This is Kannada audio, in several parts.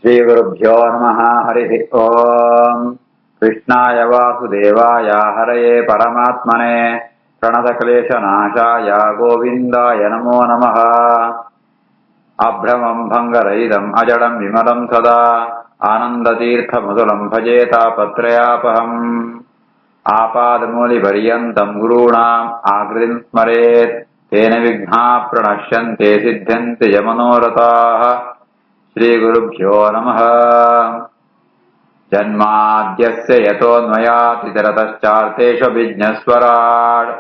श्रीगुरुभ्यो नमः। हरिः ओम्। कृष्णाय वासुदेवाय हरये परमात्मने प्रणतक्लेशनाशाय गोविन्दाय नमो नमः। अभ्रमं भङ्गरहितम् अजडं विमलं सदा आनन्दतीर्थमधुरं भजे तापत्रयापहम्। आपादमूलिपर्यन्तं गुरूणाम् आकृतिं स्मरेत् तेन विघ्नाः प्रणश्यन्ते सिद्ध्यन्ति च मनोरथाः। श्रीगुरुभ्यो नमः। जन्माद्यस्य यतोऽन्वयातितरतश्चार्थेष्वभिज्ञस्वराट्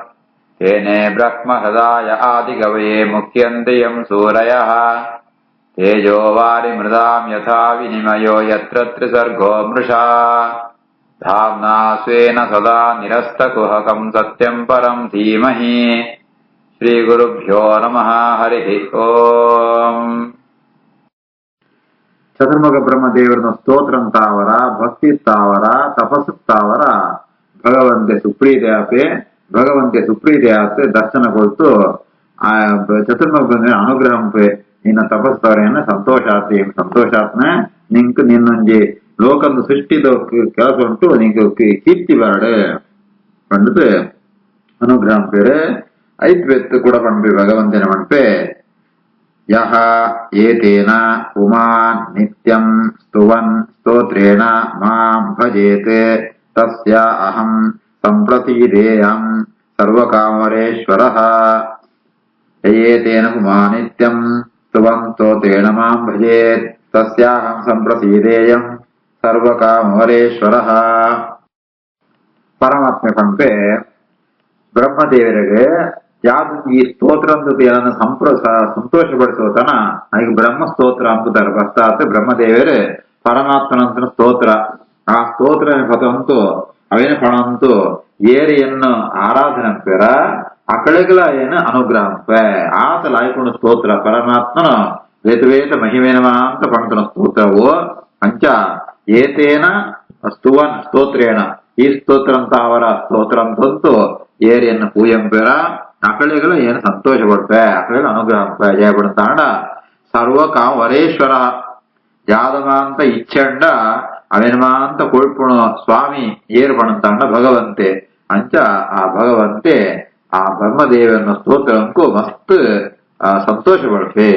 तेने ब्रह्महृदाय आदिकवये मुह्यन्ति यं सूरयः। तेजो वारिमृदां यथा विनिमयो यत्र त्रिसर्गो मृषा धाम्ना स्वेन सदा निरस्तकुहकं सत्यं परं धीमहि। श्रीगुरुभ्यो नमः। हरिः ओम्. ಚತುರ್ಮುಖ ಬ್ರಹ್ಮದೇವರನ್ನು ಸ್ತೋತ್ರ ತಾವರ, ಭಕ್ತಿ ತಾವರ, ತಪಸ್ಸು ತಾವರ ಭಗವಂತೆ ಸುಪ್ರೀತಿಯಾಪೆ ದರ್ಶನ ಕೊಟ್ಟು ಆ ಚತುರ್ಮುಖ ಅನುಗ್ರಹಂ ನಿನ್ನ ತಪಸ್ಸವರೆಯನ್ನು ಸಂತೋಷಾತ್ಮ ನಿಂಕ್ ನಿನ್ನೊಂಜಿ ಲೋಕದ ಸೃಷ್ಟಿದ ಕೆಲಸ ಉಂಟು ನಿಂಗೆ ಕೀರ್ತಿ ಬಾಡು ಪಂಡಿತು ಅನುಗ್ರಹಂ ಪೇರು ಐತ್ ಬೆತ್ತು ಕೂಡ ಪಂಪೆ ಭಗವಂತನ ಪಂಪೆ ಯಹ ಏತೇನ ಪುಮಾನ್ ನಿತ್ಯಂ ಸ್ತುವನ್ ಸ್ತೋತ್ರೇಣ ಮಾಂ ಭಜೇತ್ ತಸ್ಯ ಅಹಂ ಸಂಪ್ರತೀದೇಯಂ ಸರ್ವಕಾಮರೇಶ್ವರಃ. ಏತೇನ ಪುಮಾನ್ ನಿತ್ಯಂ ಸ್ತುವನ್ ಸ್ತೋತ್ರೇಣ ಮಾಂ ಭಜೇತ್ ತಸ್ಯಾಹಂ ಸಂಪ್ರತೀದೇಯಂ ಸರ್ವಕಾಮರೇಶ್ವರಃ. ಪರಮಾತ್ಮ ಪಂಪೆ ಬ್ರಹ್ಮದೇವರಿಗೆ ಯಾವ್ದು ಈ ಸ್ತೋತ್ರ ಅಂತ ಸಂತೋಷಪಡಿಸೋತನ ಈಗ ಬ್ರಹ್ಮ ಸ್ತೋತ್ರ ಅಂಬುದಾರೆ ಪಶ್ಚಾತ್ ಬ್ರಹ್ಮದೇವರು ಪರಮಾತ್ಮನಂತನ ಸ್ತೋತ್ರ ಆ ಸ್ತೋತ್ರ ಪದಂತು ಅವೇನು ಪಣಂತು ಏರಿಯನ್ನು ಆರಾಧನೆ ಪೇರ ಅಕಳೆಗಳ ಏನು ಅನುಗ್ರಹ ಆತಲ ಆಯ್ಕೊಂಡು ಸ್ತೋತ್ರ ಪರಮಾತ್ಮನ ವೇದ ಮಹಿಮೇನವ ಅಂತ ಪಂತನ ಸ್ತೋತ್ರವು ಅಂಚ ಏತೇನ ಸ್ತುವನ್ ಸ್ತೋತ್ರೇಣ ಈ ಸ್ತೋತ್ರ ಅಂತ ಅವರ ಸ್ತೋತ್ರ ಅಂತಂತು ಏರಿಯನ್ನು ಪೂಯಂಪೇರ ಅಕಳೆಗಳು ಏನು ಸಂತೋಷ ಪಡ್ಪೆ ಅಕಳೆಗಳು ಅನುಗ್ರಹ ಜಯ ಪಡ್ತಾಂಡ ಸರ್ವಕಾಮ ವರೇಶ್ವರ ಯಾದಮಾಂತ ಇಚ್ಛಂಡ ಅವೇನಮಾಂತ ಕೊಳ್ಪುಣ ಸ್ವಾಮಿ ಏರು ಪಣಂತಾಂಡ ಭಗವಂತೆ ಅಂಚ ಆ ಭಗವಂತೆ ಆ ಬ್ರಹ್ಮದೇವನ ಸ್ತೋತ್ರಂಕು ಮಸ್ತ್ ಸಂತೋಷ ಪಡ್ಪೆ.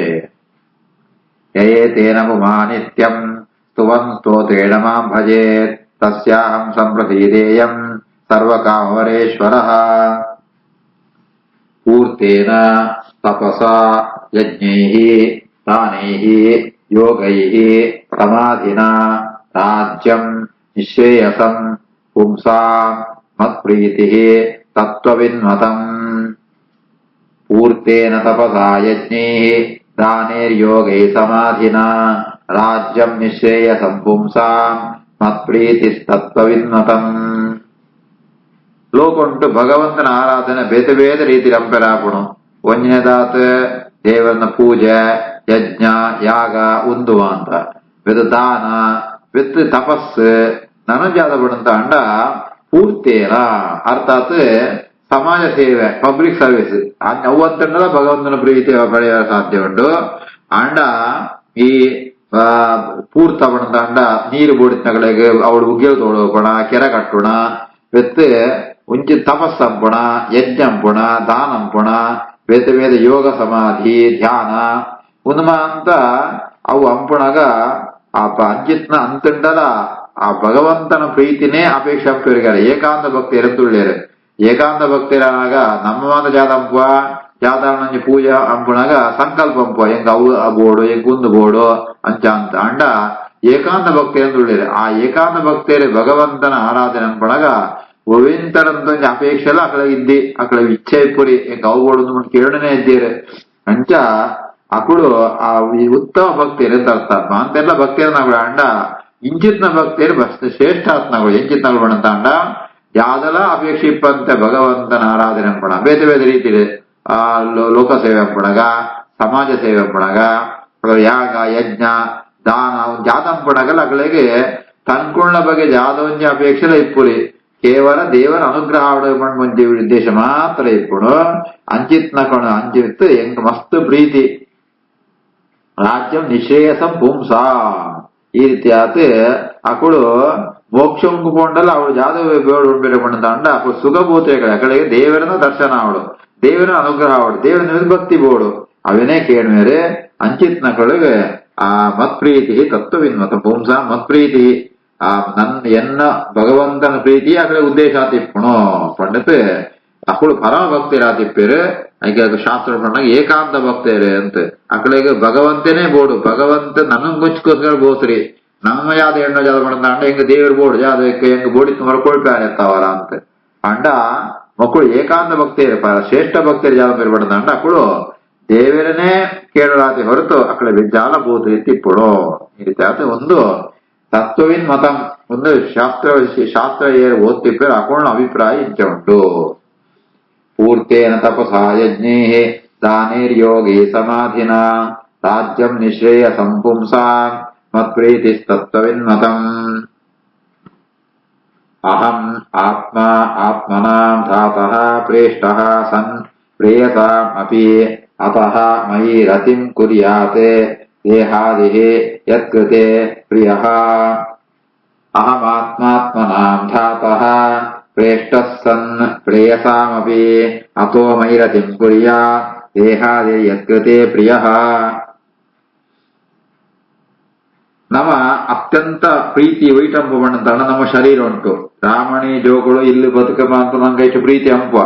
ಯಯೇತೇನ ಪುಮಾ ನಿತ್ಯಂ ಸ್ತುವನ್ ಸ್ತೋತ್ರೇಣ ಮಾಂ ಭಜೇತ್ ತಸ್ಯಾಹಂ ಸಂಪ್ರತೀದೇಯಂ ಸರ್ವಕಾಮವರೇಶ್ವರಃ. ಪೂರ್ತೇನ ತಪಸಾ ಯಜ್ಞೈಃ ದಾನೈಃ ಯೋಗೈಃ ಪ್ರಮಾದಿನಾ ರಾಜ್ಯಂ ನಿಶ್ರೇಯಸಂ ಪುಂಸಾಂ ಮತ್ಪ್ರೀತಿಃ ತತ್ವವಿನ್ಮತಂ. ಪೂರ್ತೇನ ತಪಸಾ ಯಜ್ಞೈಃ ದಾನೈರ್ಯೋಗೈಃ ಸಮಾಧಿನಾ ರಾಜ್ಯಂ ನಿಶ್ರೇಯಸಂ ಪುಂಸಾಂ ಮತ್ಪ್ರೀತಿಸ್ತತ್ವವಿನ್ಮತಂ. ಲೋಕುಂಟು ಭಗವಂತನ ಆರಾಧನೆ ಬೇತೆ ಬೇತೆ ರೀತಿ ರಂಪೆರಾಪುಣು. ಒಂಜನೇದಾತ್ ದೇವರನ ಪೂಜೆ ಯಜ್ಞ ಯಾಗ ಉಂದುವ ಅಂತ ವಿತ್ ದಾನ ವಿತ್ ತಪಸ್ಸು ನನಜಾದ ಬಿಡಂತ ಅಂಡ ಪೂರ್ತೇನ ಅರ್ಥಾತ್ ಸಮಾಜ ಸೇವೆ ಪಬ್ಲಿಕ್ ಸರ್ವಿಸ್ ಅವತ್ತಂಡಲ ಭಗವಂತನ ಪ್ರೀತಿ ಪಡೆಯ ಸಾಧ್ಯ ಉಂಟು ಅಂಡ ಈ ಪೂರ್ತ ಬಣದ ಅಂಡ ನೀರು ಬೋಡಿನಗಳಿಗೆ ಅವಳು ಉಗ್ಗಿಲು ತೋಡೋಪಣ ಕೆರೆ ಕಟ್ಟುಣ ವಿತ್ ಉಂಚಿ ತಪಸ್ಸಂಪುಣ ಯಜ್ಞಂಪುಣ ದಾನಂಪುಣ ಬೇತೆ ಬೇತೆ ಯೋಗ ಸಮಾಧಿ ಧ್ಯಾನ ಉನ್ಮ ಅಂತ ಅವು ಅಂಪುಣಗ ಆ ಅಂಚಿತ್ನ ಅಂತಂಡಲ ಆ ಭಗವಂತನ ಪ್ರೀತಿನೇ ಅಪೇಕ್ಷೆ ಅಂಪಿರ್ಗಾರೆ ಏಕಾಂತ ಭಕ್ತಿ ಎರತ್ತುಳ್ಳೇರು. ಏಕಾಂತ ಭಕ್ತಿರಾಗ ನಮ್ಮ ಮಾತ ಜಾದಂಪ ಜಾತಾಣಿ ಪೂಜಾ ಅಂಪುಣಗ ಸಂಕಲ್ಪಂಪ ಹೆಂಗ ಅವು ಬೋಡು ಹೆಂಗ್ ಕುಂದು ಬೋಡು ಅಂಚ ಅಂತ ಅಂಡ ಏಕಾಂತ ಭಕ್ತಿ ಎಂದುಳ್ಳೇರು. ಆ ಏಕಾಂತ ಭಕ್ತಿಯಲ್ಲಿ ಭಗವಂತನ ಆರಾಧನೆ ಅಂಪುಣಗ ಒವಿಂತರಂತ ಅಪೇಕ್ಷೆಲ್ಲ ಅಕಳ ಇದ್ದಿ ಅಕಳ ಇಚ್ಛೆ ಪುರಿ ಹೆಂಗ ಅವು ಬೋಡು ಕೇಳನೇ ಇದ್ದೀರಿ ಅಂಚ ಅಕಳು ಆ ಉತ್ತಮ ಭಕ್ತಿಯರು ಅಂತ ಅರ್ಥ ಅಂತೆಲ್ಲ ಭಕ್ತಿಯರು ಅಂಡ ಇಂಚಿತ್ನ ಭಕ್ತಿಯರು ಶ್ರೇಷ್ಠಾತ್ಮಗಳು ಎಂಚಿತ್ನಗಳು ಬಣಂತ ಅಂಡ ಯಾವ್ದೆಲ್ಲ ಅಪೇಕ್ಷೆ ಇಪ್ಪಂತೆ ಭಗವಂತನ ಆರಾಧನೆ ಅಂಪಣ ಬೇತೆ ಬೇತೆ ರೀತಿ ಆ ಲೋಕ ಸೇವೆ ಅಂಪಣಗ ಸಮಾಜ ಸೇವೆ ಅಂಪಣಗ ಯಾಗ ಯಜ್ಞ ದಾನ ಜಾತಂಪಣಗಲ್ಲ ಅಗಳಿಗೆ ತನ್ಕೊಂಡ ಬಗ್ಗೆ ಜಾದೊಂಜಿ ಅಪೇಕ್ಷೆಲ್ಲ ಇಪ್ಪುರಿ ಕೇವಲ ದೇವರ ಅನುಗ್ರಹ ಮುಂಜಿ ಉದ್ದೇಶ ಮಾತ್ರ ಇಪ್ಪುಡು ಅಂಚಿತ್ನ ಕಣ ಅಂಚಿತ್ ಹೆಂಗ್ ಮಸ್ತ್ ಪ್ರೀತಿ ರಾಜ್ಯಂ ನಿಶ್ರೇಯಸಂ ಪುಂಸಾ ಈ ರೀತಿ ಆತ ಅಕ್ಕಳು ಮೋಕ್ಷಂಕು ಪೋಂಡಲ್ಲ ಅವಳು ಜಾದವ ಬೇಡು ಬೇರೆ ಪಂಡ ಅಕ್ಕಳು ಸುಖಭೂತಗಳು ಅಕ್ಕಳಿಗೆ ದೇವರನ್ನ ದರ್ಶನ ಅವಳು ದೇವರ ಅನುಗ್ರಹ ಅವಳು ದೇವರ ಭಕ್ತಿ ಬೋಡು ಅವನೇ ಕೇಳ್ಮೇಲೆ ಅಂಚಿತ್ ನಕಳಿಗೆ ಆ ಮತ್ಪ್ರೀತಿ ತತ್ವವಿನ್ಮತ ಪುಂಸ ಮತ್ಪ್ರೀತಿ ಆ ಎನ್ನ ಭಗವಂತನ ಪ್ರೀತಿ ಅಕ್ಕಳ ಉದ್ದೇಶ ತಿಪ್ಪಣು ಪಂಡತ್ ಅಕ್ಕಳು ಪರಮ ಭಕ್ತಿರಾತಿಪ್ಪೇರು ಈಗ ಶಾಸ್ತ್ರ ಪಂಡಾಗ ಏಕಾಂತ ಭಕ್ತೇರೆ ಅಂತ ಅಕ್ಕಳಿಗೆ ಭಗವಂತನೇ ಬೋಡು ಭಗವಂತ ನನಗೊಂಚ್ಕೋಸ್ಕರ ಬೋಸ್ರಿ ನಮ್ಮ ಯಾವ್ದು ಹೆಣ್ಣು ಜಾದ ಪಂಡ ಹೆಂಗ ದೇವ್ರ ಬೋಡು ಜಾದ ಹೆಂಗ ಬೋಡಿತ್ ಮರ್ಕೊಳ್ಪಾರ ಎತ್ತಾವರ ಅಂತ ಪಂಡ ಮಕ್ಕಳು ಏಕಾಂತ ಭಕ್ತೇರಿ ಶ್ರೇಷ್ಠ ಭಕ್ತೇರಿ ಜಾದ ಬೇರೆ ಪಡ್ದ ಅಕ್ಕಳು ದೇವರನ್ನೇ ಕೇಳಲಾತಿ ಹೊರತು ಅಕ್ಕಳ ಜಾಲ ಬೋತು ಎತ್ತಿಪ್ಪಡು ಈ ರೀತಿ ಆತ ಒಂದು ತತ್ವವಿನ್ ಮತಂ ಒಂದು ಶಾಸ್ತ್ರ ಓದ್ತಿಪ್ಪೇರು ಅಕ್ಕಳ ಅಭಿಪ್ರಾಯ ಇಂಚ ಉಂಟು ಪೂರ್ತೇನ ತಪಸಾ ಯಜ್ಞೇ ದಾನೇರ್ಯೋಗಿ ಸಮಾಧಿನ ರಾಜ್ಯಂ ನಿಶ್ರೇಯ ಸಂಪುಂಸಾಂ ಮತ್ಪ್ರೀತಿಸ್ತತ್ವವಿನ್ಮತಂ ಅಹಂ ಆತ್ಮ ಆತ್ಮನಾಂ ಧಾತಃ ಪ್ರೇಷ್ಟಃ ಸನ್ ಪ್ರೇಯಸಾಂ ಅಪಿ ಅತಃ ಮಯಿ ರತಿಂ ಕುರ್ಯಾತ್ ದೇಹಾದಿಃ ಯತ್ಕೃತೆ ಪ್ರಿಯಃ ಅಹಮಾತ್ಮಾತ್ಮನಾಂ ಧಾತಃ ಪ್ರೇಷ್ಟಃ ಸನ್ ಪ್ರೇಯಸಾಮಪಿ ಅತೋ ಮಯಿ ರತಿಂ ಕುರ್ಯಾತ್ ದೇಹಾದಿಃ ಯತ್ಕೃತೆ ಪ್ರಿಯಃ ನಮ್ಮ ಅತ್ಯಂತ ಪ್ರೀತಿ ವೈಟಂಪ ಬಣ್ಣಂತ ನಮ್ಮ ಶರೀರ ಉಂಟು ರಾಮಣಿ ಜೋಗಳು ಇಲ್ಲಿ ಬದುಕಮ್ಮ ಅಂತ ನಂಗೆ ಎಷ್ಟು ಪ್ರೀತಿ ಅಂಪ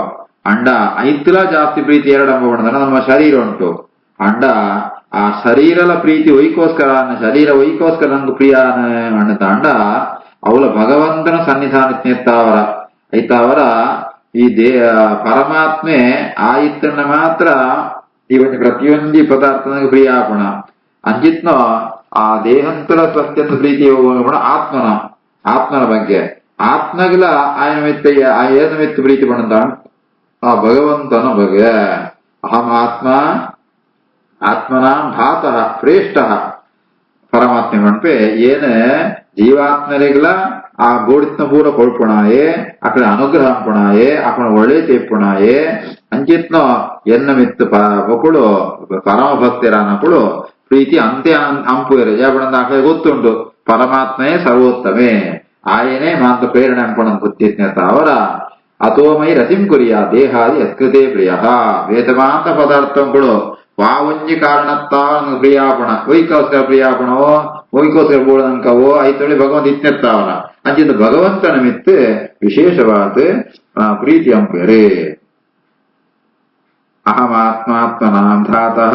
ಅಂಡ ಐತಿಲ ಜಾಸ್ತಿ ಪ್ರೀತಿ ಎರಡಂಪ ಬಣ್ಣದ ನಮ್ಮ ಶರೀರ ಉಂಟು ಅಂಡ ಆ ಶರೀರಲ ಪ್ರೀತಿ ಒಯ್ಕೋಸ್ಕರ ಶರೀರ ಒಯ್ಕೋಸ್ಕರ ನಂಗೆ ಪ್ರಿಯ ಅಣ್ಣತ ಅಂಡ ಅವಳ ಭಗವಂತನ ಸನ್ನಿಧಾನ ಎತ್ತಾವರ ಐತಾವರ ಈ ಪರಮಾತ್ಮೆ ಆಯಿತನ್ನ ಮಾತ್ರ ಇವನ್ ಪ್ರತಿಯೊಂದು ಪದಾರ್ಥ ನಂಗೆ ಪ್ರಿಯ ಆಪಣ ಅಂಜಿತ್ನೋ ಆ ದೇಹಂತರ ಅತ್ಯಂತ ಪ್ರೀತಿ ಹೋಗೋಣ ಆತ್ಮನ ಬಗ್ಗೆ ಆತ್ಮಗಳ ಆಯನ ಮೆತ್ತ ಏನ ಮೆತ್ತ ಪ್ರೀತಿ ಪಣಂತ ಆ ಭಗವಂತನ ಬಗ್ಗೆ ಅಹಂ ಆತ್ಮನಾಂ ಧಾತಃ ಪ್ರೇಷ್ಟಃ ಪರಮಾತ್ಮ ಪಣಪೆ ಏನ ಜೀವಾತ್ಮರಿಗಳ ಆ ಗೋಡಿತ್ನ ಪೂರ ಕೊಳ್ಪುಣಾಯೇ ಅಕಡ ಅನುಗ್ರಹ ಪುಣಾಯೇ ಅಕಡ ಒಳ್ಳೆ ತೇಪ್ಪುಣಾಯೇ ಅಂಚಿತ್ನೋ ಎನ್ನ ಮಿತ್ತು ಪಕುಳು ಪರಮ ಭಕ್ತಿರಾನಕುಳು ಪ್ರೀತಿ ಅಂತೆ ಅಂಪುಯರು ಯಾಪಣಂದ ಅక్కడ ಗೊತ್ತುಂಟು ಪರಮಾತ್ಮಯೇ ಸರ್ವೋತ್ತಮೆ ಆಯನೇ ಮಾಂತ ಪ್ರೇರಣೆ ಅನ್ಪಣ ಗೊತ್ತಿತ್ನೇತ ಅವರ ಅಥೋಮೈ ರತಿಂ ಕುರಿಯ ದೇಹಾದಿ ಯತ್ಕೃತೆ ಪ್ರಿಯ ವೇದಮಾಂತ ಪದಾರ್ಥಗಳು ವಾವಂಜಿ ಕಾರಣತ್ತಾ ಪ್ರಿಯಾಪಣ ವೈಕೋಸ್ಕರ ಪ್ರಿಯಾಪಣವೋ ವೈಕೋಸ್ಕರ ಬೋಳಂಕವೋ ಐತೊಳಿ ಭಗವಂತ ಇತ್ನೆತ್ತಾವನ ಅಂಚಿಂದ ಭಗವಂತನ ಮಿತ್ತು ವಿಶೇಷವಾದ ಪ್ರೀತಿ ಅಂಪುಯರೇ ಅಹಮಾತ್ಮಾತ್ಮನಾಂ ಧಾತಃ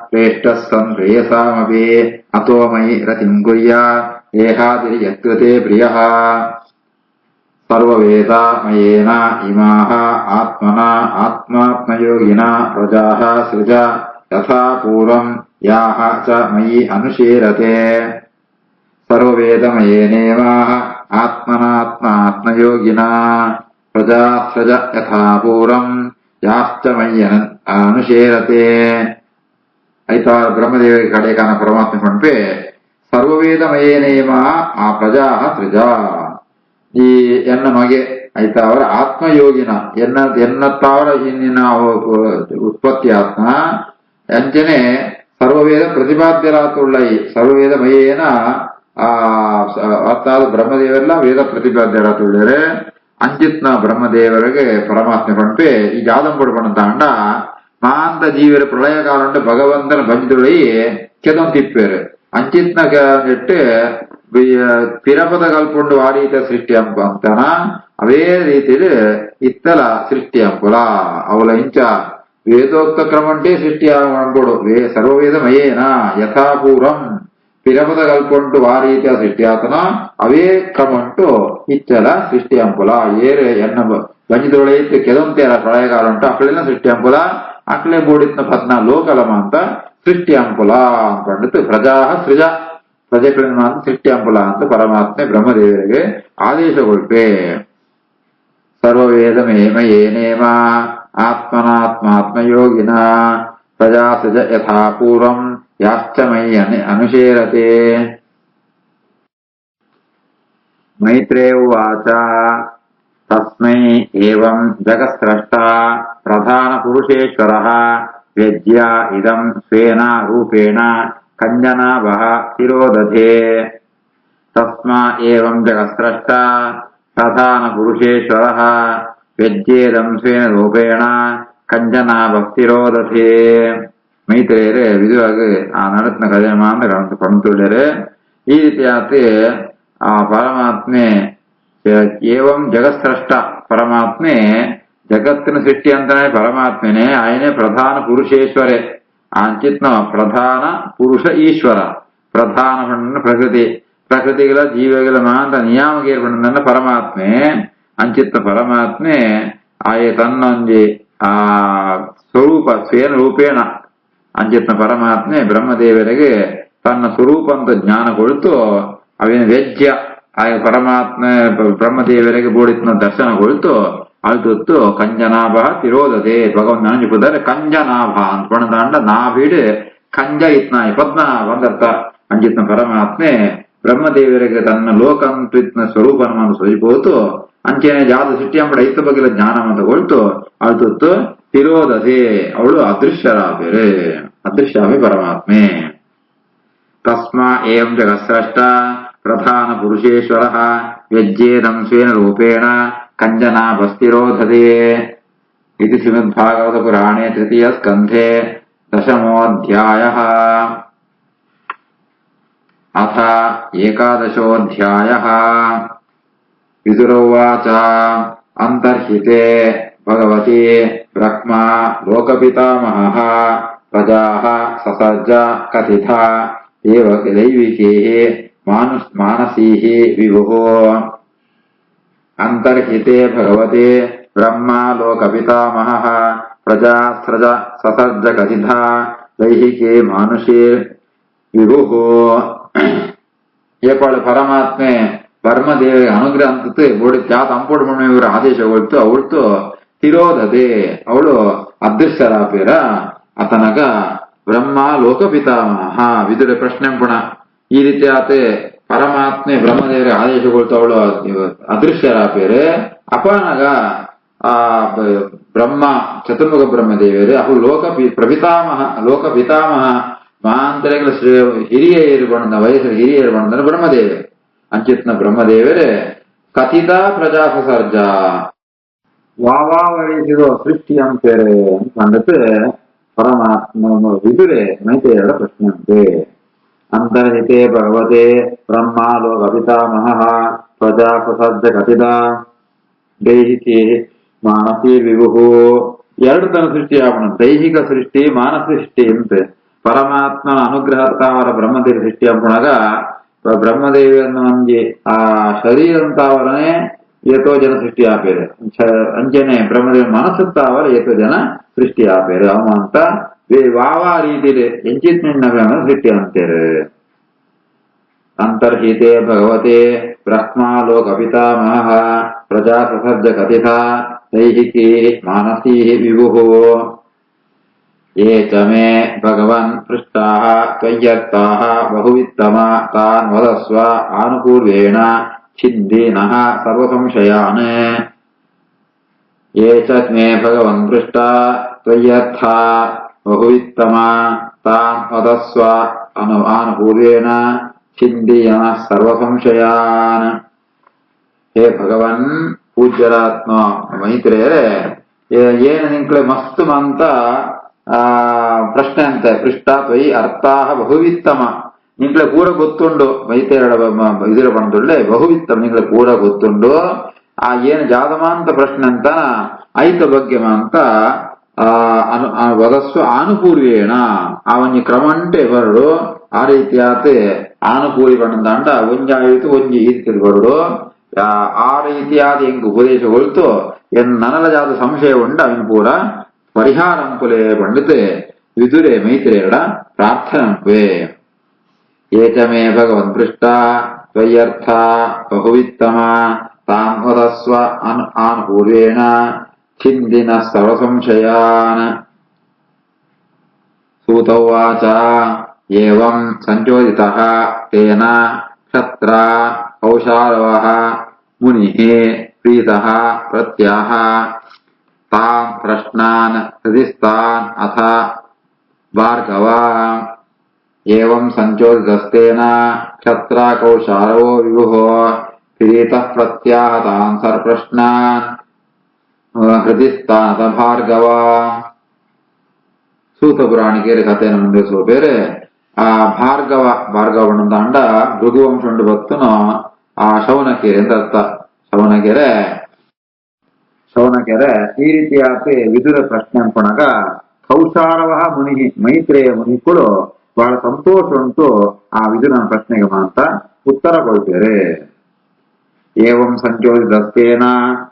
ಪ್ರೇಷ್ಟಃ ಸನ್ ಪ್ರೇಯಸಾಮಪಿ ಅತೋ ಮಯಿ ರತಿಂ ಕುರ್ಯಾತ್ ದೇಹಾದಿರ್ ಯತ್ಕೃತೆ ಪ್ರಿಯಃ ಸರ್ವವೇದಾಮಯೇನ ಇಮಾಃ ಆತ್ಮನಾ ಆತ್ಮಾತ್ಮಯೋಗಿನಾ ಪ್ರಜಾಃ ಸೃಜ ಯಥಾ ಪೂರ್ವಂ ಯಾಃ ಚ ಮಯಿ ಅನುಶೀರತೆ ಸರ್ವವೇದಮಯೇನೇವಾಃ ಆತ್ಮನಾತ್ಮಾತ್ಮಯೋಗಿನಾ ಪ್ರಜಾ ಸೃಜ ಯಥಾ ಪೂರ್ವಂ ಯಾಶ್ಚ ಮಯಿ ಅನುಶೀರತೆ ಐತಾ ಬ್ರಹ್ಮದೇವ ಕಡೆ ಕಾನ ಪರಮಾತ್ಮ ಪಂಪೆ ಸರ್ವವೇದಮಯೇನೇಮ ಆ ಪ್ರಜಾ ಸೃಜ ಈ ಎನ್ನ ಮಗೆ ಐತಾ ಅವರ ಆತ್ಮಯೋಗಿನ ಎನ್ನತ್ತಾವರ ಇನ್ನಿನ ಉತ್ಪತ್ತಿ ಆತ್ಮ ಅಂಚನೆ ಸರ್ವವೇದ ಪ್ರತಿಪಾದ್ಯರಾತುಳ್ಳೈ ಸರ್ವವೇದಮಯೇನ ಅರ್ಥಾತ್ ಬ್ರಹ್ಮದೇವರೆಲ್ಲ ವೇದ ಪ್ರತಿಪಾದ್ಯರಾತುಳ್ಳರೆ ಅಂಚಿತ್ನ ಬ್ರಹ್ಮದೇವರಿಗೆ ಪರಮಾತ್ಮ ಪಂಪೆ ಈ ಜಾದಂಪಡು ಪಣಂತ ಅಂಡ ಮಾಂತ ಜೀವರ ಪ್ರಳಯ ಕಾಲಂಡ ಭಗವಂತನ ಬಂಜುಳಿ ಕೆದೊಂದು ತಿಪ್ಪೇರು ಅಂಚಿತ್ನ ನೆಟ್ಟು ಪಿರಪದ ಕಲ್ಪುಂಡು ಆ ರೀತಿಯ ಸೃಷ್ಟಿ ಅಂಪ ಅಂತನ ಅವೇ ರೀತಿಯಲ್ಲಿ ಇತ್ತಲ ಸೃಷ್ಟಿ ಅಂಪುಲ ಅವಳ ಇಂಚ ವೇದೋಕ್ತ ಕ್ರಮಂಟೇ ಸೃಷ್ಟಿ ಅಂಬುಡು ಸರ್ವವೇದಮಯೇನ ಯಥಾಪೂರ್ವಂ ಪಿರಪದ ಕಲ್ಪುಂಟು ಆ ರೀತಿಯ ಸೃಷ್ಟಿ ಆತನ ಅವೇ ಕ್ರಮಂಟು ಇಚ್ಚಲ ಸೃಷ್ಟಿ ಅಂಪುಲ ಏರೆ ಎನ್ನ ಬಂಜಿದೊಳೆಯಿತ್ತು ಕೆದೊಂತೇರ ಪ್ರಳಯಕಾಲ ಉಂಟು ಅಕ್ಕಳೆಲ್ಲ ಸೃಷ್ಟಿ ಅಂಪುಲ ಅಕ್ಲೆ ಬೋಡಿತ್ನ ಪದ್ನ ಲೋಕಲಮ ಅಂತ ಸೃಷ್ಟಿ ಅಂಪುಲ ಅಂದ್ಕೊಂಡಿತ್ತು ಪ್ರಜಾ ಸೃಜ ಪ್ರಜೆಗಳನ್ನ ಸೃಷ್ಟಿ ಅಂಪುಲ ಅಂತ ಪರಮಾತ್ಮೆ ಬ್ರಹ್ಮದೇವರಿಗೆ ಆದೇಶಗೊಳ್ಪೆ ಸರ್ವವೇದಮೇಮಯೇನೇಮ ಆತ್ಮನಾತ್ಮಾತ್ಮಯೋಗಿನ ಪ್ರಜಾ ಸೃಜ ಯಥಾ ಪೂರ್ವಂ ಯಾಶ್ಚ ಮಯಿ ಅನುಶೇರತೆ ಮೈತ್ರೇ ಉವಾಚ ತಸ್ಮೈ ಏವಂ ಜಗತ್ಸ್ರಷ್ಟಾ ಪ್ರಧಾನ ಪುರುಷೇಶ್ವರಃ ವ್ಯಜ್ಯ ಇದಂ ಸ್ವೇನ ರೂಪೇಣ ಕಂಜನಾಭಃ ತಿರೋದಧೇ ತಸ್ಮಾ ಏವಂ ಜಗತ್ಸ್ರಷ್ಟ ಪ್ರಧಾನ ಪುರುಷೇಶ್ವರಃ ವ್ಯಜ್ಯೇದಂ ಸ್ವೇನ ರೂಪೇಣ ಕಂಜನ ಭಕ್ತಿರೋಧತೆ. ಮೈತ್ರೇಯರೇ ವಿಧವಾಗಿ ಆ ನಡತ್ನ ಕಥೆಯಮ್ಮ ಅಂತ ಪಂತುಳ್ಯರು ಈ ರೀತಿಯಾಗಿ ಆ ಪರಮಾತ್ಮೆ ಏವಂ ಜಗತ್ಸ್ರಷ್ಟ ಪರಮಾತ್ಮೆ ಜಗತ್ತಿನ ಸೃಷ್ಟಿ ಅಂತಾನೆ ಪರಮಾತ್ಮನೇ ఆయనే ಪ್ರಧಾನ ಪುರುಷೇಶ್ವರೇ ಅಂಚಿತ್ನ ಪ್ರಧಾನ ಪುರುಷ ಈಶ್ವರ ಪ್ರಧಾನ ಪ್ರಕೃತಿ ಪ್ರಕೃತಿಗಳ ಜೀವಗಳ ಮಾಂತ ನಿಯಾಮಕ ಏರ್ಪಡಿದ ಪರಮಾತ್ಮೆ ಅಂಚಿತ್ನ ಪರಮಾತ್ಮೆ ಆಯ ತನ್ನೊಂಜಿ ಆ ಸ್ವರೂಪ ಸ್ವೇನ ರೂಪೇಣ ಅಂಚಿತ್ನ ಪರಮಾತ್ಮೆ ಬ್ರಹ್ಮದೇವರಿಗೆ ತನ್ನ ಸ್ವರೂಪ ಅಂತ ಜ್ಞಾನ ಕೊಳ್ತು ಅವೇನು ವ್ಯಜ್ಯ ಆಯ ಪರಮಾತ್ಮ ಬ್ರಹ್ಮದೇವರಿಗೆ ಬೋಡಿತ್ನ ದರ್ಶನ ಕೊಳ್ತು ಅಳ್ತೊತ್ತು ಕಂಜನಾಭ ತಿರೋಧತೆ ಭಗವಂತ ನೆನಪಿದ್ದಾರೆ ಕಂಜನಾಭ ಅಂತ ಪಣದಾಂಡ ನಾಭಿಡ್ ಕಂಜ ಇತ್ನಾಯಿ ಪದ್ಮ ಒಂದರ್ಥ ಅಂಜಿತ್ನ ಪರಮಾತ್ಮೆ ಬ್ರಹ್ಮದೇವರಿಗೆ ತನ್ನ ಲೋಕಂತ್ವಿತ್ನ ಸ್ವರೂಪನವನ್ನು ಸೊಜಿಪೋತು ಅಂಚೆನೆ ಜಾತ ಸೃಷ್ಟಿಯಂಬಡ ಇತ್ತ ಬಗೆಲ ಜ್ಞಾನವನ್ನು ಕೊಳ್ತು ಅಳ್ತೊತ್ತು ತಿರೋಧತೆ ಅವಳು ಅದೃಶ್ಯರಾಬೇರೆ ಅದೃಶ್ಯಾಮಿ ಪರಮಾತ್ಮೆ. ತಸ್ಮಾ ಏಂ ಜಗತ್ಸ್ರಷ್ಟ ಪ್ರಧಾನ ಪುರುಷೇಶ್ವರಃ ವ್ಯಜ್ಯೇದಂ ಸ್ವೇನ ರೂಪೇಣ ಕಂಜನಾ ಭಕ್ತಿರೋಧತೆ. इति श्रीमद्भागवत पुराणे तृतीय स्कन्धे दशमोऽध्यायः. अथ एकादशोऽध्यायः. विदुरोवाच अन्तर्हिते भगवति ब्रह्मा लोकपितामहः प्रजाः ससर्ज कथिता एव दैविकीः मानसीः विभुः. अंतर्हिते भगवते ब्रह्मा लोकपितामहः प्रजा सृज ससर्ज कथिता दैहिके मानुषे विभुः. ಏಪಾಳು ಪರಮಾತ್ಮೆ ಬ್ರಹ್ಮದೇವಿ ಅನುಗ್ರಹ ಅಂತ ಬೋಡಿ ತ್ಯಾ ಸಂಪೂರ್ಣ ಇವರು ಆದೇಶ ಹೊಳ್ತು ಅವಳ್ತು ತಿರೋಧತೆ ಅವಳು ಅದೃಶ್ಯರಾಪೇರ ಅತನಗ ಬ್ರಹ್ಮ ಲೋಕಪಿತಾಮಹ ವಿದುರ ಪ್ರಶ್ನೆ ಪುಣ ಈ ರೀತಿ ಆತೆ ಪರಮಾತ್ಮೆ ಬ್ರಹ್ಮದೇವರಿಗೆ ಆದೇಶಗೊಳ್ತು ಅವಳು ಅದೃಶ್ಯರಾಪೇರೆ ಅಪನಗ ಆ ಬ್ರಹ್ಮ ಚತುರ್ಮುಖ ಬ್ರಹ್ಮದೇವರೇ ಅವಳು ಲೋಕಪಿತಾಮಹ ಮಾಂತರಿಗಳ ಹಿರಿಯರು ಬಣ್ಣ ವಯಸ್ಸು ಹಿರಿಯರು ಬಣ್ಣ ಬ್ರಹ್ಮದೇವೆ ಅಂಚಿತ್ನ ಬ್ರಹ್ಮದೇವರೇ ಕಥಿತ ಪ್ರಜಾ ಸಸರ್ಜ ವಾವಾವರಿಸಿರೋ ಸೃಷ್ಟಿ ಅಂತೇರೆ ಅಂತಂದತೆ ಪರಮಾತ್ಮ ವಿದುರೆ ಮೈತ್ರೇಯರ ಪ್ರಶ್ನೆ ಅಂತೆ. ಅಂತರ್ಹಿತೆ ಭಗವತೆ ಬ್ರಹ್ಮ ಲೋಕಪಿತಾಮಹಃ ಪ್ರಜಾ ಸಸರ್ಜ ಕಥಿತ ದೈಹಿಕಿ ಮಾನಸಿ ವಿಭು. ಎರಡು ತರ ಸೃಷ್ಟಿ ಆಗೋಣ, ದೈಹಿಕ ಸೃಷ್ಟಿ ಮಾನಸ ಸೃಷ್ಟಿ ಅಂತೆ. ಪರಮಾತ್ಮನ ಅನುಗ್ರಹತಾವರ ಬ್ರಹ್ಮದೇವಿ ಸೃಷ್ಟಿ ಅಂಪುಣಗ ಬ್ರಹ್ಮದೇವಿಯನ್ನು ಮಂಜಿ ಆ ಶರೀರ ಅಂತಾವರನೇ ಏತೋ ಜನ ಸೃಷ್ಟಿ ಆಪೇರೆ ಅಂಚನೆ ಬ್ರಹ್ಮದೇವಿ ಮನಸ್ಸತ್ತಾವರ ಏತೋ ಜನ ಸೃಷ್ಟಿ ಆಪೇರೆ ಅವ ಅಂತ ವಾವ ರೀತಿಲಿ ಎಂಚಿತ್ ನಿನ್ನ ಸೃಷ್ಟಿ ಅಂತೇರೆ. ಅಂತರ್ಹಿತೆ ಭಗವತೆ ಬ್ರಹ್ಮ ಲೋಕಪಿತಾಮಹಃ ಪ್ರಜಾ ಸಸರ್ಜ ಕಥಿತ ದೈಹಿಕಿ ಮಾನಸೀ ವಿಭುಃ. ये च मे भगवन् पृष्टाः त्वय्यर्थाः बहुवित्तम तान् वदस्व आनुपूर्वेण छिन्दिनः सर्वसंशयान्. ये च मे भगवन् पृष्टा त्वय्यर्था बहुवित्तम तान् वदस्व आनुपूर्वेण छिन्दिनः सर्वसंशयान्. हे भगवन् पूज्यरात्म ಮೈತ್ರೇಯರೇ ಏನು ನಿಂಕ್ಲೆ ಮಸ್ತ್ ಮಂತ ಪ್ರಶ್ನೆ ಅಂತ ಪೃಷ್ಠ ತ್ವಯಿ ಅರ್ಥಾಹ ಬಹುವಿತ್ತಮ ನಿಂಕ್ಲೆ ಪೂರ ಗೊತ್ತುಂಡು ಮೈತ್ರೇಯರ ಇದ್ರ ಬಂದುಳ್ಳೆ ಬಹುವಿತ್ತಮ ನಿಂಕ್ಲೆ ಪೂರ ಗೊತ್ತುಂಡು ಆ ಏನು ಜಾತಮಾಂತ ಪ್ರಶ್ನೆ ಅಂತ ಐತ ಬಗ್ಗೆ ಮಾಂತ ವದಸ್ವ ಆನುಪೂರ್ವೇಣ ಅವನಿ ಕ್ರಮಂಟೆ ಬರಡು ಆ ರೀತಿಯಾತೆ ಆನುಪೂರಿ ಬಂದಂಡ ಒಂಜಾಯಿತು ಒಂಜಿ ಈ ರೀತಿ ಬರಡು ಆ ರೀತಿಯಾದ ಹೆಂಗ್ ಉಪದೇಶ ಹೊಲ್ತು ನನಲ ಜಾತ ಸಂಶಯ ಉಂಡು ಅವನು ಪೂರ ಪರಿಹಾರಂಪುಲೆ ಪಂಡಿತೆ ವಿದುರೆ ಮೈತ್ರೇಯರ ಪ್ರಾರ್ಥನಂಪೆ. ಏಚ ಮೇ ಭಗವನ್ ಪೃಷ್ಟ ತ್ವಯ್ಯರ್ಥ ಬಹುವಿತ್ತಮ ತಾನ್ ವದಸ್ವ ಆನುಪೂರ್ವೇಣ छिन्दिन सर्वसंशयान्. सूत उवाच एवं संचोदितः तेन क्षत्रा कौशालवः मुनिः प्रीतः प्रत्याह तान् प्रश्नान् हृदिस्थान् अथ भार्गव. ಏವಂ ಸಂಚೋದಿತಸ್ತೆನ ಕ್ಷತ್ರ ಕೌಶಾಲವೋ ವಿಭುಃ ಕಿರೀಟಃ ಪ್ರತ್ಯಾಹತಾನ್ ಸರ್ಪ್ರಶ್ನಾನ್ ಹೃದಿಸ್ಥಾನದ ಭಾರ್ಗವ. ಸೂತ ಪುರಾಣಿಕೇರಿ ಕಥೆಯನ್ನು ಮುಂದುವರಿಸುವ ಬೇರೆ ಆ ಭಾರ್ಗವ ಅಂಡ ಭೃಗುವಂಶುಂಡು ಭಕ್ತನು ಆ ಶೌನಕೆರೆ ಅಂತ ಅರ್ಥ. ಶೌನಕೆರೆ ಈ ರೀತಿಯಾಗಿ ವಿದುರ ಪ್ರಶ್ನೆ ಅನ್ಕೊಂಡಾಗ ಕೌಶಾರವ ಮುನಿ ಮೈತ್ರೇಯ ಮುನಿಗಳು ಬಹಳ ಸಂತೋಷ ಉಂಟು ಆ ವಿದುರನ ಪ್ರಶ್ನೆಗೆ ಮಾತ್ರ ಉತ್ತರ ಕೊಡ್ತಾರೆ. ಏವಂ ಸಂಚೋದಿತಸ್ತೆನ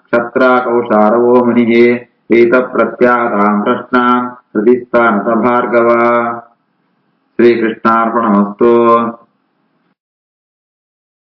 ಕ್ಷತ್ರ ಕೌಶಾರವೋ ಮುನಿಗೆ ಪ್ರೀತ ಪ್ರತ್ಯಾಹತಾಂ ಪ್ರಶ್ನಾಂ ಹೃದಿಸ್ಥಾನತ ಭಾರ್ಗವ. ಶ್ರೀಕೃಷ್ಣಾರ್ಪಣಮಸ್ತು.